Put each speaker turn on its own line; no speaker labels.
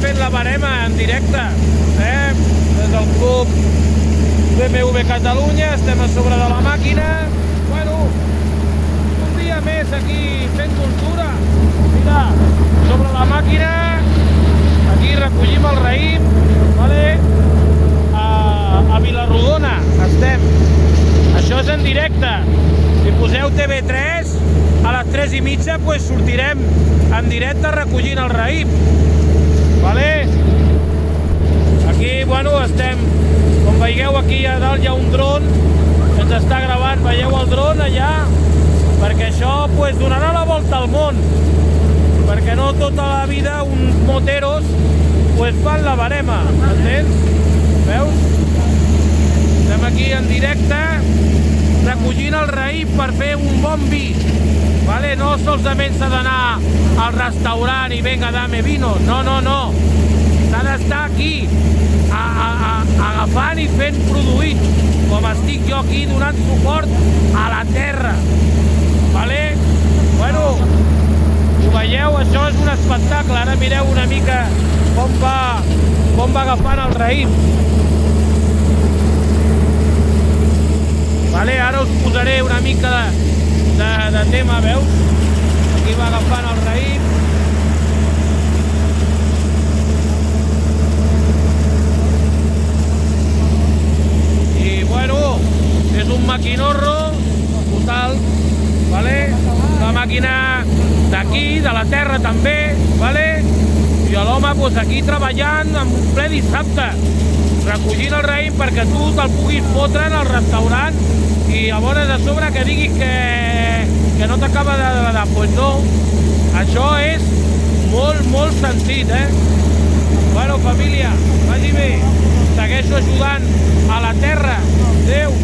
fent la barema en directe, des del club BMW Catalunya, estem a sobre de la màquina. Bueno, un dia més aquí fent cultura. Mira, sobre la màquina, aquí recollim el raïm, vale? A Vilarrodona estem. Això és en directe. Si poseu TV3, a les 3:30 pues sortirem en directe recollint el raïm. Vale? Aquí, bueno, estem, com veieu aquí a dalt hi ha un dron que ens està gravant, veieu el dron allà? Perquè això pues donarà la volta al món, perquè no tota la vida uns moteros pues fan la barema, entens? Veus? Estem aquí en directe recollint el raïm per fer un bon vi. Vale? No solament s'ha d'anar al restaurant i venga, dame vino. No, no, no. S'ha d'estar aquí, agafant i fent produït, com estic jo aquí donant suport a la terra. Vale? Bueno, ho veieu? Això és un espectacle. Ara mireu una mica com va agafant el raïm. Vale, ara us posaré una mica de tema, veus? Aquí va agafant el raïm. I bueno, és un maquinorro total, vale? La màquina d'aquí, de la terra també, vale? I l'home pues, aquí treballant en ple dissabte, recollint el raïm perquè tu te'l puguis fotre al restaurant i llavors a sobre que diguis que no t'acaba d'agradar. Pues no, això és molt sentit, Bueno, família, vagi bé, segueixo ajudant a la terra. Adéu.